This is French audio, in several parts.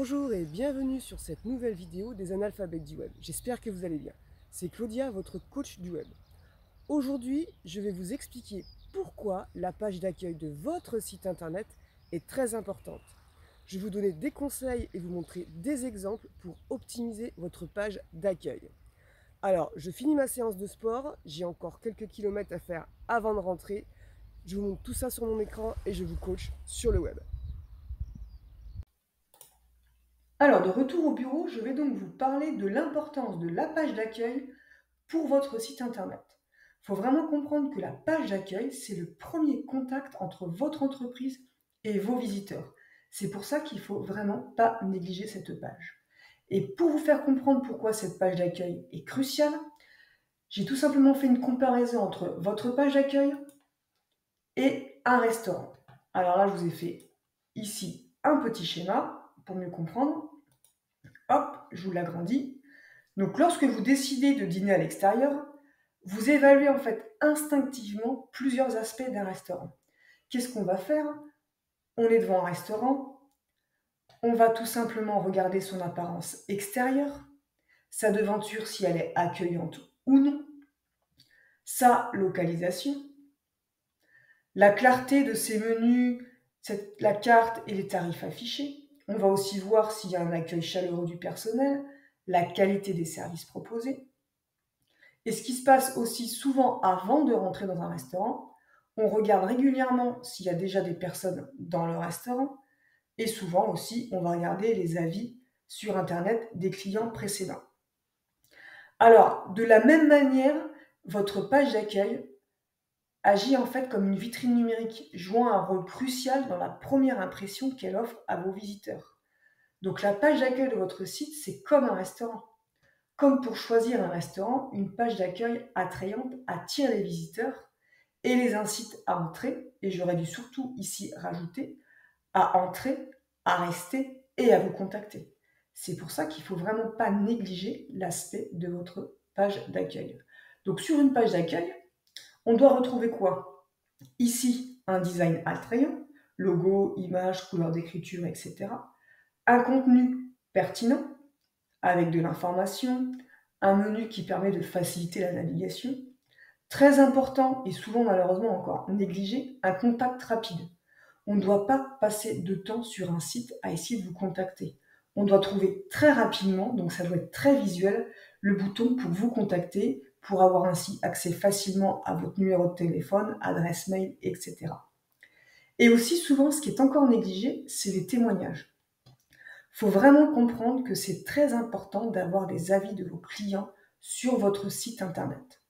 Bonjour et bienvenue sur cette nouvelle vidéo des analphabètes du web. J'espère que vous allez bien. C'est Claudia, votre coach du web. Aujourd'hui, je vais vous expliquer pourquoi la page d'accueil de votre site internet est très importante. Je vais vous donner des conseils et vous montrer des exemples pour optimiser votre page d'accueil. Alors, je finis ma séance de sport, j'ai encore quelques kilomètres à faire avant de rentrer. Je vous montre tout ça sur mon écran et je vous coach sur le web. Alors, de retour au bureau, je vais donc vous parler de l'importance de la page d'accueil pour votre site internet. Il faut vraiment comprendre que la page d'accueil, c'est le premier contact entre votre entreprise et vos visiteurs. C'est pour ça qu'il ne faut vraiment pas négliger cette page. Et pour vous faire comprendre pourquoi cette page d'accueil est cruciale, j'ai tout simplement fait une comparaison entre votre page d'accueil et un restaurant. Alors là, je vous ai fait ici un petit schéma pour mieux comprendre. Hop, je vous l'agrandis. Donc lorsque vous décidez de dîner à l'extérieur, vous évaluez en fait instinctivement plusieurs aspects d'un restaurant. Qu'est-ce qu'on va faire? On est devant un restaurant, on va tout simplement regarder son apparence extérieure, sa devanture si elle est accueillante ou non, sa localisation, la clarté de ses menus, la carte et les tarifs affichés. On va aussi voir s'il y a un accueil chaleureux du personnel, la qualité des services proposés. Et ce qui se passe aussi souvent avant de rentrer dans un restaurant, on regarde régulièrement s'il y a déjà des personnes dans le restaurant et souvent aussi on va regarder les avis sur internet des clients précédents. Alors, de la même manière, votre page d'accueil agit en fait comme une vitrine numérique, jouant un rôle crucial dans la première impression qu'elle offre à vos visiteurs. Donc la page d'accueil de votre site, c'est comme un restaurant. Comme pour choisir un restaurant, une page d'accueil attrayante attire les visiteurs et les incite à entrer, et j'aurais dû surtout ici rajouter, à entrer, à rester et à vous contacter. C'est pour ça qu'il ne faut vraiment pas négliger l'aspect de votre page d'accueil. Donc sur une page d'accueil, on doit retrouver quoi? Ici, un design attrayant, logo, image, couleur d'écriture, etc. Un contenu pertinent, avec de l'information, un menu qui permet de faciliter la navigation. Très important et souvent malheureusement encore négligé, un contact rapide. On ne doit pas passer de temps sur un site à essayer de vous contacter. On doit trouver très rapidement, donc ça doit être très visuel, le bouton pour vous contacter, pour avoir ainsi accès facilement à votre numéro de téléphone, adresse mail, etc. Et aussi souvent, ce qui est encore négligé, c'est les témoignages. Il faut vraiment comprendre que c'est très important d'avoir des avis de vos clients sur votre site internet.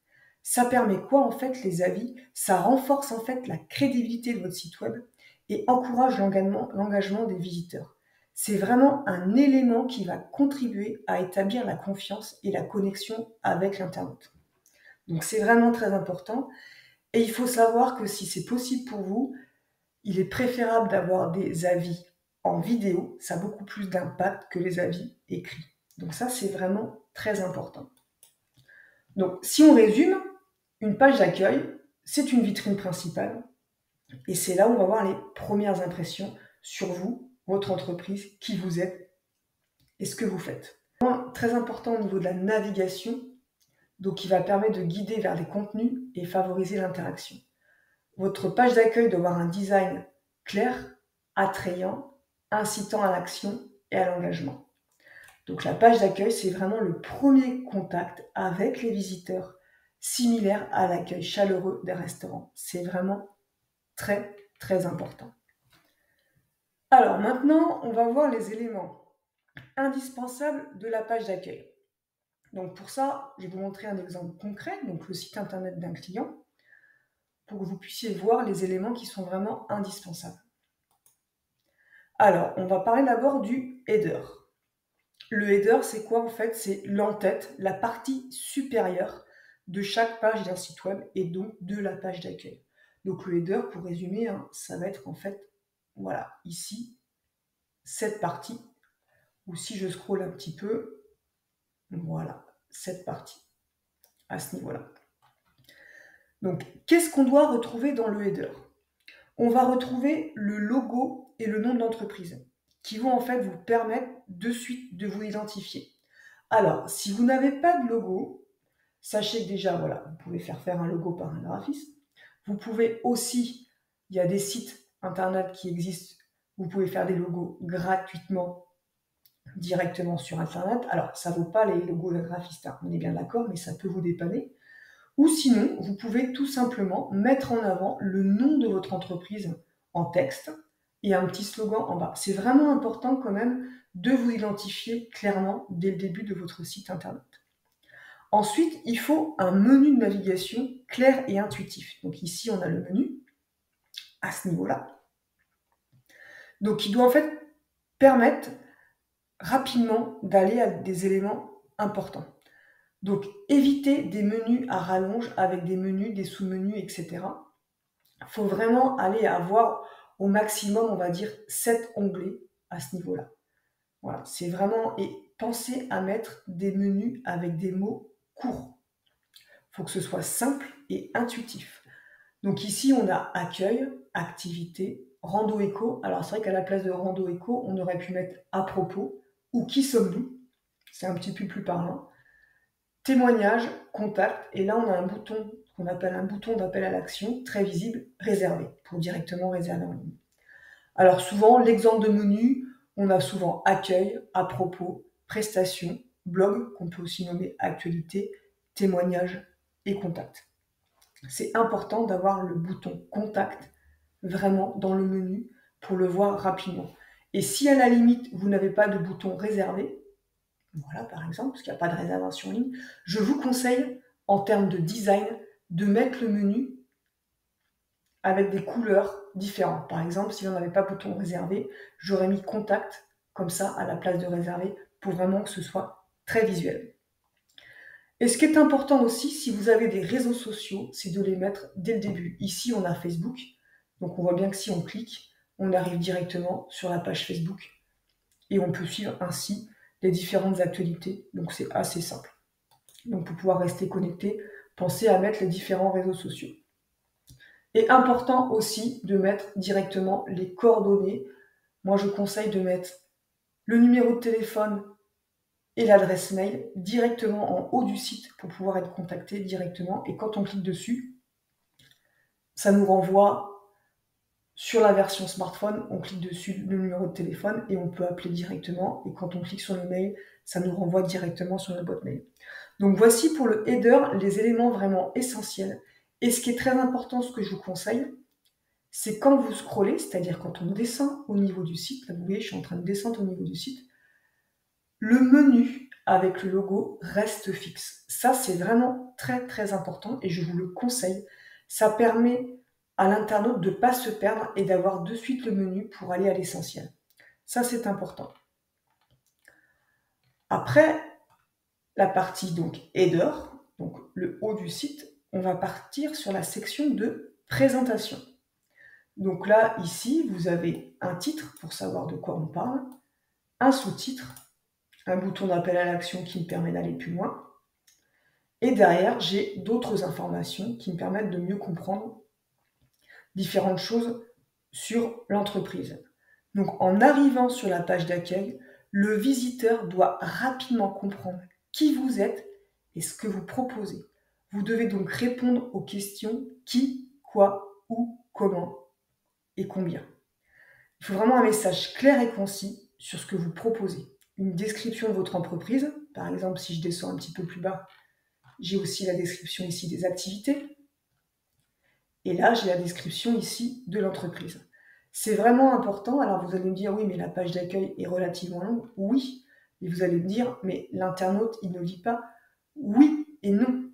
Ça permet quoi en fait les avis? Ça renforce en fait la crédibilité de votre site web et encourage l'engagement des visiteurs. C'est vraiment un élément qui va contribuer à établir la confiance et la connexion avec l'internaute. Donc c'est vraiment très important et il faut savoir que si c'est possible pour vous, il est préférable d'avoir des avis en vidéo, ça a beaucoup plus d'impact que les avis écrits. Donc ça, c'est vraiment très important. Donc si on résume, une page d'accueil, c'est une vitrine principale et c'est là où on va voir les premières impressions sur vous, votre entreprise, qui vous êtes et ce que vous faites. Point très important au niveau de la navigation, donc qui va permettre de guider vers les contenus et favoriser l'interaction. Votre page d'accueil doit avoir un design clair, attrayant, incitant à l'action et à l'engagement. Donc la page d'accueil, c'est vraiment le premier contact avec les visiteurs, similaire à l'accueil chaleureux des restaurants. C'est vraiment très, très important. Alors maintenant, on va voir les éléments indispensables de la page d'accueil. Donc pour ça, je vais vous montrer un exemple concret, donc le site internet d'un client, pour que vous puissiez voir les éléments qui sont vraiment indispensables. Alors, on va parler d'abord du header. Le header, c'est quoi en fait? C'est l'entête, la partie supérieure de chaque page d'un site web et donc de la page d'accueil. Donc le header, pour résumer, ça va être en fait, voilà, ici, cette partie, ou si je scrolle un petit peu, voilà, cette partie, à ce niveau-là. Donc, qu'est-ce qu'on doit retrouver dans le header? On va retrouver le logo et le nom de l'entreprise. qui vont en fait vous permettre de suite de vous identifier. Alors, si vous n'avez pas de logo, sachez que déjà, voilà, vous pouvez faire un logo par un graphiste. Vous pouvez aussi, il y a des sites internet qui existent, vous pouvez faire des logos gratuitement directement sur internet. Alors, ça ne vaut pas les logos d'un graphiste, hein, on est bien d'accord, mais ça peut vous dépanner. Ou sinon, vous pouvez tout simplement mettre en avant le nom de votre entreprise en texte et un petit slogan en bas. C'est vraiment important quand même de vous identifier clairement dès le début de votre site internet. Ensuite, il faut un menu de navigation clair et intuitif. Donc ici, on a le menu à ce niveau-là. Donc il doit en fait permettre rapidement d'aller à des éléments importants. Donc évitez des menus à rallonge avec des menus, des sous-menus, etc. Il faut vraiment aller avoir au maximum, on va dire, 7 onglets à ce niveau-là. Voilà, c'est vraiment... Et pensez à mettre des menus avec des mots courts. Il faut que ce soit simple et intuitif. Donc ici, on a accueil, activité, rando éco. Alors c'est vrai qu'à la place de rando éco, on aurait pu mettre à propos ou qui sommes-nous. C'est un petit peu plus parlant. Témoignage, contact. Et là, on a un bouton qu'on appelle un bouton d'appel à l'action, très visible, réservé, pour directement réserver en ligne. Alors souvent, l'exemple de menu, on a souvent accueil, à propos, prestations, blog, qu'on peut aussi nommer actualité, témoignage et contact. C'est important d'avoir le bouton contact vraiment dans le menu pour le voir rapidement. Et si à la limite, vous n'avez pas de bouton réservé, voilà par exemple, parce qu'il n'y a pas de réservation en ligne, je vous conseille en termes de design de mettre le menu avec des couleurs différentes. Par exemple, si on n'avait pas bouton réservé, j'aurais mis contact comme ça à la place de réservé pour vraiment que ce soit très visuel. Et ce qui est important aussi, si vous avez des réseaux sociaux, c'est de les mettre dès le début. Ici, on a Facebook, donc on voit bien que si on clique, on arrive directement sur la page Facebook et on peut suivre ainsi les différentes actualités. Donc c'est assez simple. Donc pour pouvoir rester connecté, pensez à mettre les différents réseaux sociaux. Et important aussi de mettre directement les coordonnées. Moi, je conseille de mettre le numéro de téléphone et l'adresse mail directement en haut du site pour pouvoir être contacté directement. Et quand on clique dessus, ça nous renvoie sur la version smartphone, on clique dessus le numéro de téléphone et on peut appeler directement. Et quand on clique sur le mail, ça nous renvoie directement sur notre boîte mail. Donc voici pour le header les éléments vraiment essentiels. Et ce qui est très important, ce que je vous conseille, c'est quand vous scrollez, c'est-à-dire quand on descend au niveau du site, là vous voyez, je suis en train de descendre au niveau du site, le menu avec le logo reste fixe. Ça, c'est vraiment très très important et je vous le conseille. Ça permet à l'internaute de ne pas se perdre et d'avoir de suite le menu pour aller à l'essentiel. Ça, c'est important. Après, la partie donc header, donc le haut du site, on va partir sur la section de présentation. Donc là, ici, vous avez un titre pour savoir de quoi on parle, un sous-titre, un bouton d'appel à l'action qui me permet d'aller plus loin. Et derrière, j'ai d'autres informations qui me permettent de mieux comprendre différentes choses sur l'entreprise. Donc en arrivant sur la page d'accueil, le visiteur doit rapidement comprendre qui vous êtes et ce que vous proposez. Vous devez donc répondre aux questions qui, quoi, où, comment et combien. Il faut vraiment un message clair et concis sur ce que vous proposez. Une description de votre entreprise, par exemple si je descends un petit peu plus bas, j'ai aussi la description ici des activités. Et là, j'ai la description ici de l'entreprise. C'est vraiment important. Alors vous allez me dire, oui, mais la page d'accueil est relativement longue. Oui, et vous allez me dire, mais l'internaute, il ne lit pas. Oui et non.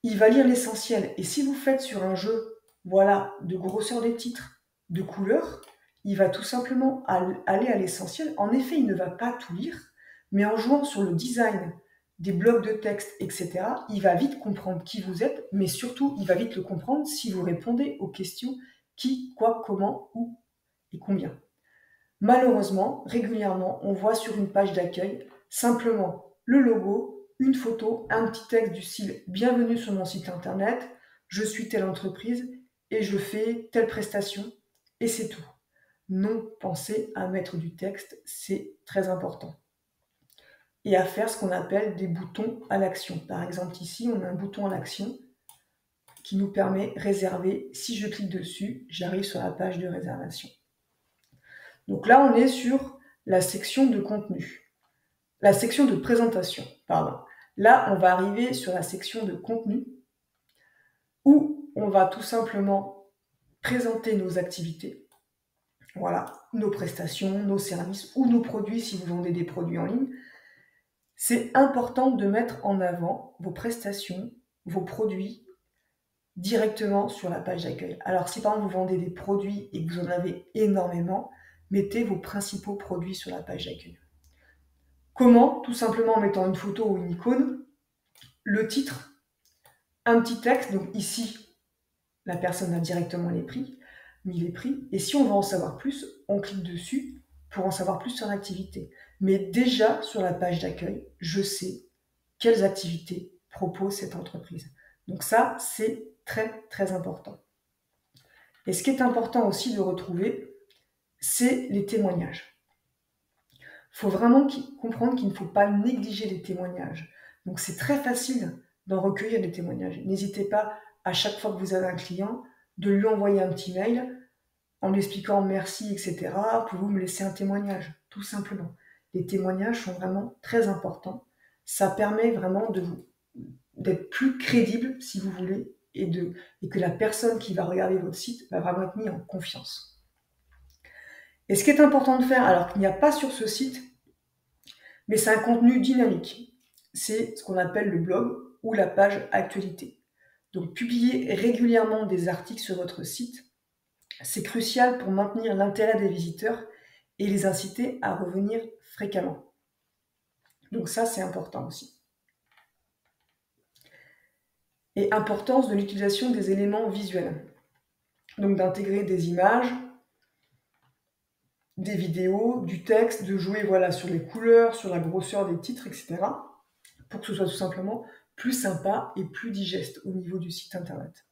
Il va lire l'essentiel. Et si vous faites sur un jeu, voilà, de grosseur des titres, de couleurs, il va tout simplement aller à l'essentiel. En effet, il ne va pas tout lire, mais en jouant sur le design des blocs de texte, etc., il va vite comprendre qui vous êtes, mais surtout, il va vite le comprendre si vous répondez aux questions qui, quoi, comment, où et combien. Malheureusement, régulièrement, on voit sur une page d'accueil simplement le logo, une photo, un petit texte du style « Bienvenue sur mon site internet, je suis telle entreprise et je fais telle prestation » et c'est tout. Non, pensez à mettre du texte, c'est très important. Et à faire ce qu'on appelle des boutons à l'action. Par exemple, ici, on a un bouton à l'action qui nous permet de réserver. Si je clique dessus, j'arrive sur la page de réservation. Donc là, on est sur la section de contenu. La section de présentation, pardon. Là, on va arriver sur la section de contenu où on va tout simplement présenter nos activités. Voilà, nos prestations, nos services ou nos produits si vous vendez des produits en ligne. C'est important de mettre en avant vos prestations, vos produits directement sur la page d'accueil. Alors si par exemple vous vendez des produits et que vous en avez énormément, mettez vos principaux produits sur la page d'accueil. Comment? Tout simplement en mettant une photo ou une icône, le titre, un petit texte, donc ici la personne a directement mis les prix, et si on veut en savoir plus, on clique dessus pour en savoir plus sur l'activité. Mais déjà sur la page d'accueil, je sais quelles activités propose cette entreprise. Donc ça, c'est très très important. Et ce qui est important aussi de retrouver, c'est les témoignages. Il faut vraiment comprendre qu'il ne faut pas négliger les témoignages. Donc c'est très facile d'en recueillir des témoignages. N'hésitez pas, à chaque fois que vous avez un client, de lui envoyer un petit mail en lui expliquant merci, etc. Pouvez-vous me laisser un témoignage? Tout simplement. Les témoignages sont vraiment très importants. Ça permet vraiment d'être plus crédible, si vous voulez, et que la personne qui va regarder votre site va vraiment être mise en confiance. Et ce qui est important de faire, alors qu'il n'y a pas sur ce site, mais c'est un contenu dynamique. C'est ce qu'on appelle le blog ou la page actualité. Donc, publier régulièrement des articles sur votre site, c'est crucial pour maintenir l'intérêt des visiteurs et les inciter à revenir fréquemment. Donc ça, c'est important aussi. Et importance de l'utilisation des éléments visuels. Donc d'intégrer des images, des vidéos, du texte, de jouer voilà, sur les couleurs, sur la grosseur des titres, etc. pour que ce soit tout simplement plus sympa et plus digeste au niveau du site internet.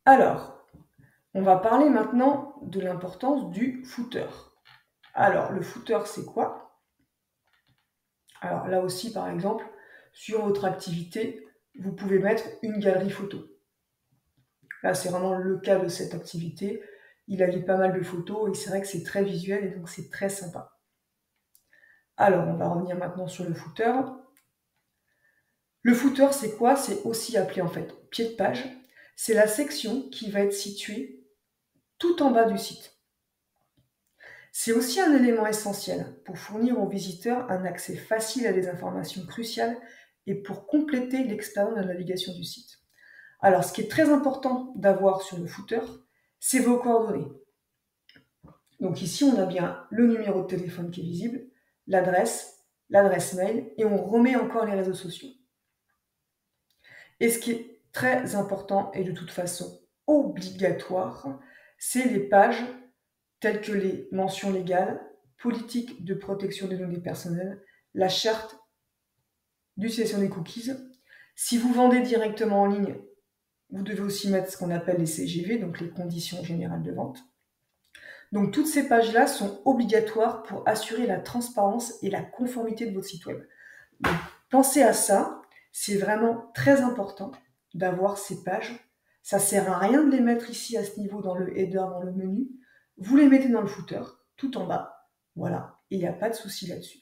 Alors, on va parler maintenant de l'importance du footer. Alors, le footer, c'est quoi? Alors là aussi, par exemple, sur votre activité, vous pouvez mettre une galerie photo. Là, c'est vraiment le cas de cette activité. Il a mis pas mal de photos et c'est vrai que c'est très visuel et donc c'est très sympa. Alors, on va revenir maintenant sur le footer. Le footer, c'est quoi? C'est aussi appelé en fait pied de page. C'est la section qui va être située tout en bas du site. C'est aussi un élément essentiel pour fournir aux visiteurs un accès facile à des informations cruciales et pour compléter l'expérience de navigation du site. Alors, ce qui est très important d'avoir sur le footer, c'est vos coordonnées. Donc ici, on a bien le numéro de téléphone qui est visible, l'adresse mail, et on remet encore les réseaux sociaux. Et ce qui est très important et de toute façon obligatoire, c'est les pages telles que les mentions légales, politique de protection des données personnelles, la charte d'utilisation des cookies. Si vous vendez directement en ligne, vous devez aussi mettre ce qu'on appelle les CGV, donc les conditions générales de vente. Donc toutes ces pages-là sont obligatoires pour assurer la transparence et la conformité de votre site web. Donc, pensez à ça, c'est vraiment très important d'avoir ces pages. Ça ne sert à rien de les mettre ici à ce niveau dans le header, dans le menu. Vous les mettez dans le footer, tout en bas. Voilà, et il n'y a pas de souci là-dessus.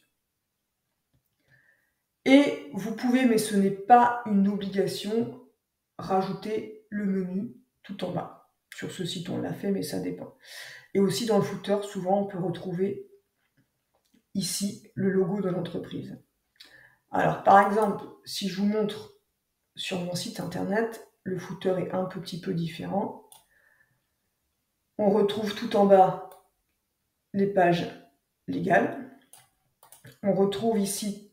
Et vous pouvez, mais ce n'est pas une obligation, rajouter le menu tout en bas. Sur ce site, on l'a fait, mais ça dépend. Et aussi dans le footer, souvent, on peut retrouver ici le logo de l'entreprise. Alors, par exemple, si je vous montre sur mon site internet, le footer est un petit peu différent. On retrouve tout en bas les pages légales. On retrouve ici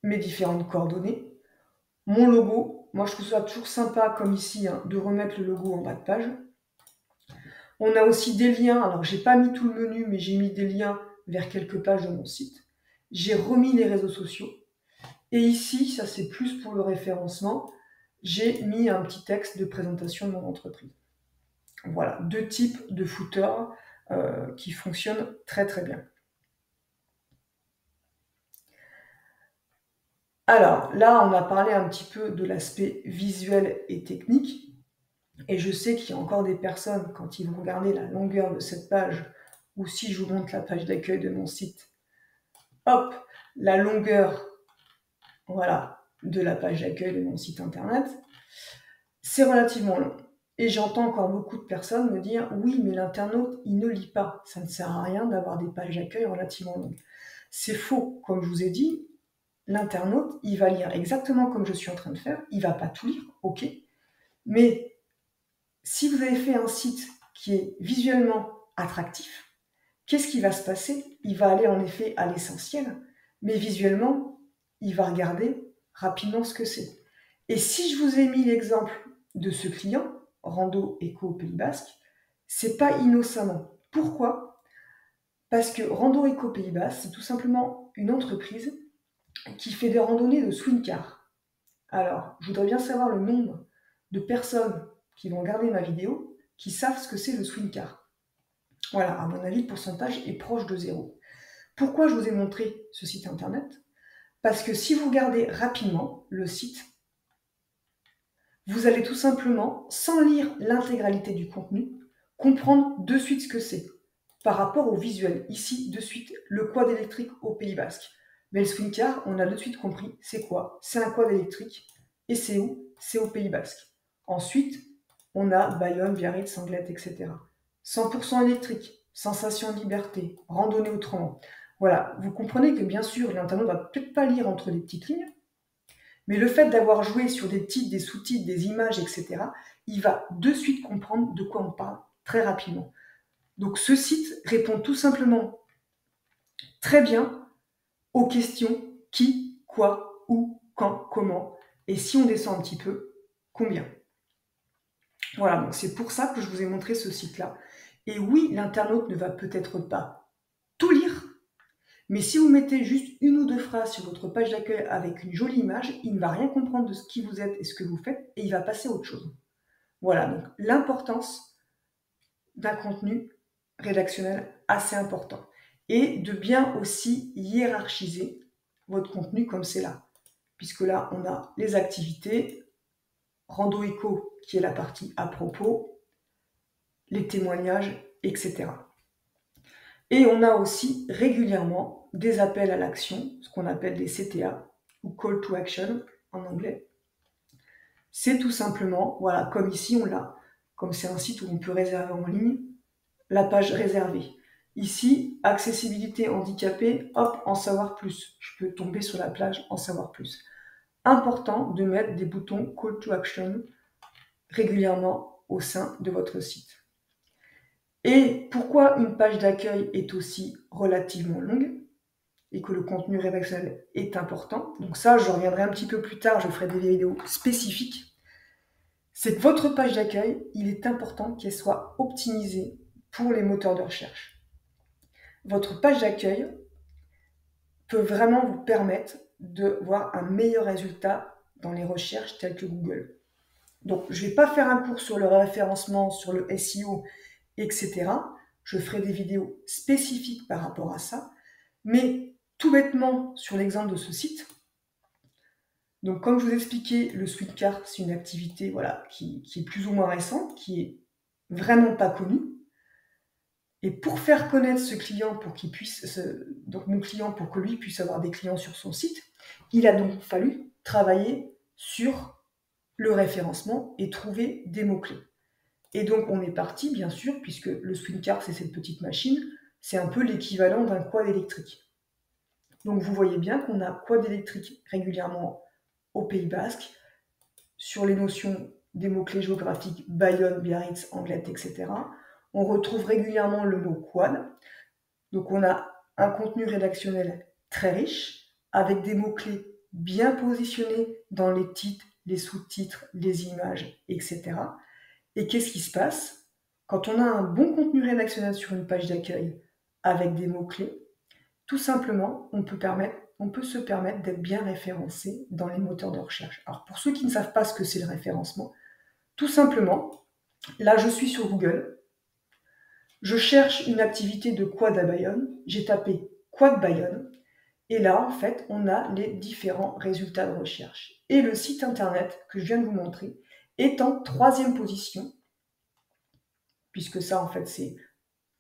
mes différentes coordonnées. Mon logo, moi je trouve ça toujours sympa comme ici de remettre le logo en bas de page. On a aussi des liens, alors j'ai pas mis tout le menu mais j'ai mis des liens vers quelques pages de mon site. J'ai remis les réseaux sociaux. Et ici, ça c'est plus pour le référencement, j'ai mis un petit texte de présentation de mon entreprise. Voilà, 2 types de footers qui fonctionnent très très bien. Alors là, on a parlé un petit peu de l'aspect visuel et technique, et je sais qu'il y a encore des personnes, quand ils vont regarder la longueur de cette page, ou si je vous montre la page d'accueil de mon site, hop, la longueur, voilà, de la page d'accueil de mon site internet, c'est relativement long. Et j'entends encore beaucoup de personnes me dire « Oui, mais l'internaute, il ne lit pas. Ça ne sert à rien d'avoir des pages d'accueil relativement longues. » C'est faux. Comme je vous ai dit, l'internaute, il va lire exactement comme je suis en train de faire. Il ne va pas tout lire, ok. Mais si vous avez fait un site qui est visuellement attractif, qu'est-ce qui va se passer? Il va aller en effet à l'essentiel, mais visuellement, il va regarder rapidement ce que c'est. Et si je vous ai mis l'exemple de ce client, Rando Eco au Pays Basque, c'est pas innocemment. Pourquoi? Parce que Rando Eco Pays Basque, c'est tout simplement une entreprise qui fait des randonnées de swing-car. Alors, je voudrais bien savoir le nombre de personnes qui vont regarder ma vidéo qui savent ce que c'est le swing-car. Voilà, à mon avis, le pourcentage est proche de 0. Pourquoi je vous ai montré ce site internet? Parce que si vous regardez rapidement le site, vous allez tout simplement, sans lire l'intégralité du contenu, comprendre de suite ce que c'est par rapport au visuel. Ici, de suite, le quad électrique au Pays Basque. Mais le swing car, on a de suite compris, c'est quoi? C'est un quad électrique. Et c'est où? C'est au Pays Basque. Ensuite, on a Bayonne, Biarritz, Anglette, etc. 100% électrique, sensation de liberté, randonnée autrement. Voilà, vous comprenez que bien sûr, l'internaute ne va peut-être pas lire entre les petites lignes, mais le fait d'avoir joué sur des titres, des sous-titres, des images, etc., il va de suite comprendre de quoi on parle très rapidement. Donc ce site répond tout simplement très bien aux questions qui, quoi, où, quand, comment, et si on descend un petit peu, combien. Voilà, donc c'est pour ça que je vous ai montré ce site-là. Et oui, l'internaute ne va peut-être pas tout lire, mais si vous mettez juste une ou deux phrases sur votre page d'accueil avec une jolie image, il ne va rien comprendre de ce qui vous êtes et ce que vous faites, et il va passer à autre chose. Voilà, donc l'importance d'un contenu rédactionnel assez important. Et de bien aussi hiérarchiser votre contenu comme c'est là. Puisque là, on a les activités, Rando Eco, qui est la partie à propos, les témoignages, etc. Et on a aussi régulièrement des appels à l'action, ce qu'on appelle des CTA, ou Call to Action en anglais. C'est tout simplement, voilà, comme ici on l'a, comme c'est un site où on peut réserver en ligne, la page réservée. Ici, accessibilité handicapée, hop, en savoir plus. Je peux tomber sur la plage en savoir plus. Important de mettre des boutons Call to Action régulièrement au sein de votre site. Et pourquoi une page d'accueil est aussi relativement longue et que le contenu rédactionnel est important. Donc ça, je reviendrai un petit peu plus tard, je ferai des vidéos spécifiques. C'est que votre page d'accueil, il est important qu'elle soit optimisée pour les moteurs de recherche. Votre page d'accueil peut vraiment vous permettre de voir un meilleur résultat dans les recherches telles que Google. Donc, je ne vais pas faire un cours sur le référencement, sur le SEO, etc. Je ferai des vidéos spécifiques par rapport à ça. Mais tout bêtement, sur l'exemple de ce site, donc comme je vous expliquais, le Sweetcart, c'est une activité voilà, qui est plus ou moins récente, qui est vraiment pas connue. Et pour faire connaître ce client, pour qu'il puisse, donc mon client, pour que lui puisse avoir des clients sur son site, il a donc fallu travailler sur le référencement et trouver des mots-clés. Et donc on est parti, bien sûr, puisque le Swingcar, c'est cette petite machine, c'est un peu l'équivalent d'un quad électrique. Donc vous voyez bien qu'on a quad électrique régulièrement au Pays Basque, sur les notions des mots-clés géographiques Bayonne, Biarritz, Anglette, etc. On retrouve régulièrement le mot quad. Donc on a un contenu rédactionnel très riche, avec des mots-clés bien positionnés dans les titres, les sous-titres, les images, etc. Et qu'est-ce qui se passe? Quand on a un bon contenu rédactionnel sur une page d'accueil avec des mots-clés, tout simplement, on peut se permettre d'être bien référencé dans les moteurs de recherche. Alors pour ceux qui ne savent pas ce que c'est le référencement, tout simplement, Là, je suis sur Google. Je cherche une activité de quad à Bayonne. J'ai tapé quad Bayonne. Et là, en fait, on a les différents résultats de recherche. Et le site internet que je viens de vous montrer est en 3e position, puisque ça, en fait, c'est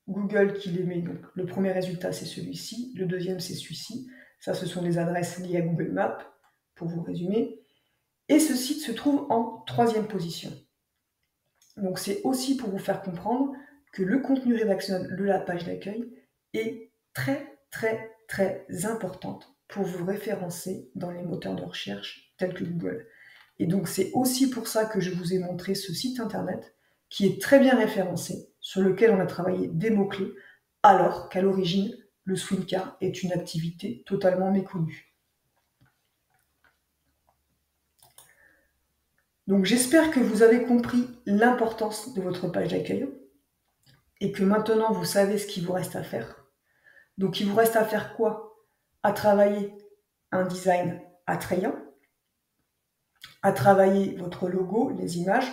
Google qui les met. Donc, le premier résultat, c'est celui-ci. Le deuxième, c'est celui-ci. Ça, ce sont des adresses liées à Google Maps, pour vous résumer. Et ce site se trouve en 3e position. Donc, c'est aussi pour vous faire comprendre que le contenu rédactionnel de la page d'accueil est très, très, très importante pour vous référencer dans les moteurs de recherche tels que Google. Et donc, c'est aussi pour ça que je vous ai montré ce site internet qui est très bien référencé, sur lequel on a travaillé des mots-clés, alors qu'à l'origine, le swing car est une activité totalement méconnue. Donc j'espère que vous avez compris l'importance de votre page d'accueil et que maintenant vous savez ce qu'il vous reste à faire. Donc il vous reste à faire quoi? À travailler un design attrayant, à travailler votre logo, les images,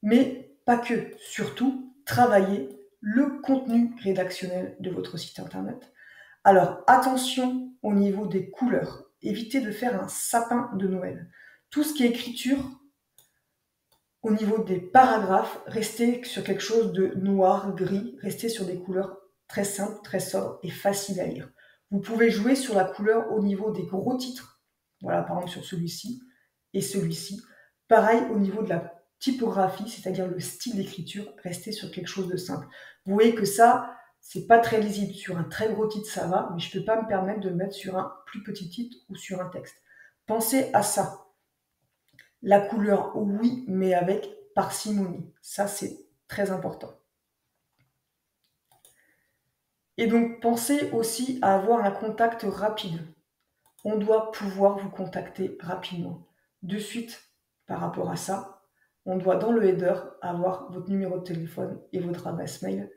mais pas que, surtout travailler le contenu rédactionnel de votre site internet. Alors attention au niveau des couleurs, évitez de faire un sapin de Noël. Tout ce qui est écriture, au niveau des paragraphes, restez sur quelque chose de noir, gris, restez sur des couleurs très simples, très sobres et faciles à lire. Vous pouvez jouer sur la couleur au niveau des gros titres, voilà par exemple sur celui-ci et celui-ci. Pareil au niveau de la typographie, c'est-à-dire le style d'écriture, restez sur quelque chose de simple. Vous voyez que ça, c'est pas très lisible. Sur un très gros titre, ça va, mais je peux pas me permettre de le mettre sur un plus petit titre ou sur un texte. Pensez à ça. La couleur, oui, mais avec parcimonie. Ça, c'est très important. Et donc, pensez aussi à avoir un contact rapide. On doit pouvoir vous contacter rapidement. De suite, par rapport à ça, on doit dans le header avoir votre numéro de téléphone et votre adresse mail,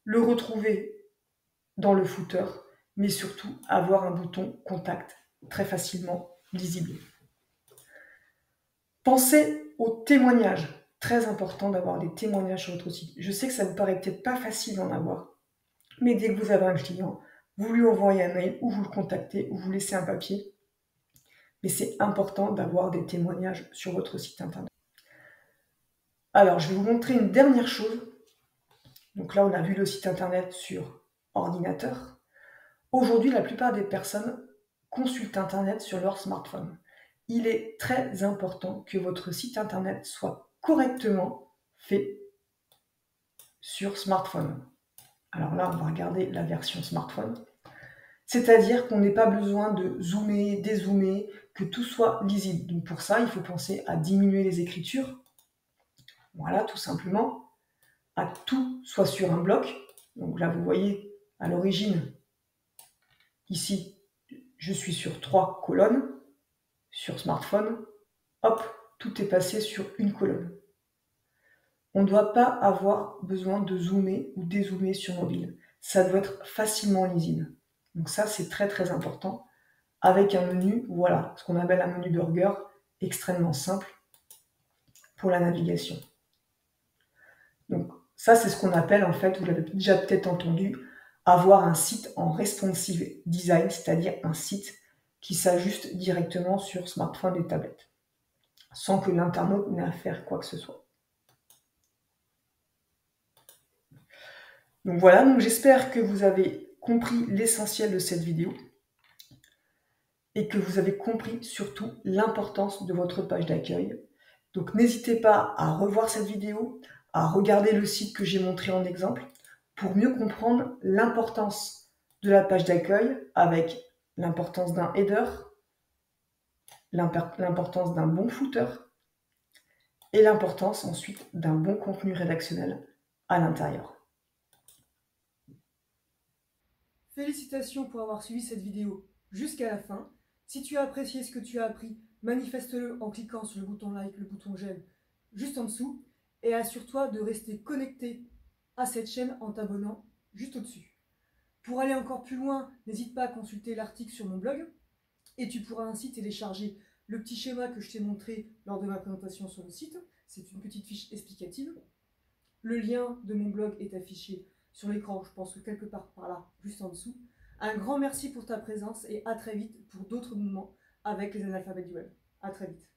le retrouver dans le footer, mais surtout avoir un bouton contact très facilement lisible. Pensez aux témoignages. Très important d'avoir des témoignages sur votre site. Je sais que ça vous paraît peut-être pas facile d'en avoir, mais dès que vous avez un client, vous lui envoyez un mail ou vous le contactez ou vous laissez un papier. Mais c'est important d'avoir des témoignages sur votre site internet. Alors, je vais vous montrer une dernière chose. Donc là, on a vu le site internet sur ordinateur. Aujourd'hui, la plupart des personnes consultent internet sur leur smartphone. Il est très important que votre site internet soit correctement fait sur smartphone. Alors là, on va regarder la version smartphone. C'est-à-dire qu'on n'ait pas besoin de zoomer, dézoomer, que tout soit lisible. Donc pour ça, il faut penser à diminuer les écritures. Voilà, tout simplement. À tout soit sur un bloc. Donc là, vous voyez, à l'origine, ici, je suis sur 3 colonnes. Sur smartphone, hop, tout est passé sur une colonne. On ne doit pas avoir besoin de zoomer ou dézoomer sur mobile. Ça doit être facilement lisible. Donc ça, c'est très très important. Avec un menu, voilà, ce qu'on appelle un menu burger, extrêmement simple pour la navigation. Donc ça, c'est ce qu'on appelle, en fait, vous l'avez déjà peut-être entendu, avoir un site en responsive design, c'est-à-dire un site qui s'ajuste directement sur smartphone et tablette, sans que l'internaute n'ait à faire quoi que ce soit. Donc voilà, donc j'espère que vous avez compris l'essentiel de cette vidéo et que vous avez compris surtout l'importance de votre page d'accueil. Donc n'hésitez pas à revoir cette vidéo, à regarder le site que j'ai montré en exemple pour mieux comprendre l'importance de la page d'accueil avec l'importance d'un header, l'importance d'un bon footer et l'importance ensuite d'un bon contenu rédactionnel à l'intérieur. Félicitations pour avoir suivi cette vidéo jusqu'à la fin. Si tu as apprécié ce que tu as appris, manifeste-le en cliquant sur le bouton like, le bouton j'aime juste en dessous et assure-toi de rester connecté à cette chaîne en t'abonnant juste au-dessus. Pour aller encore plus loin, n'hésite pas à consulter l'article sur mon blog et tu pourras ainsi télécharger le petit schéma que je t'ai montré lors de ma présentation sur le site. C'est une petite fiche explicative. Le lien de mon blog est affiché sur l'écran, je pense que quelque part par là, juste en dessous. Un grand merci pour ta présence et à très vite pour d'autres moments avec les analphabètes du web. À très vite.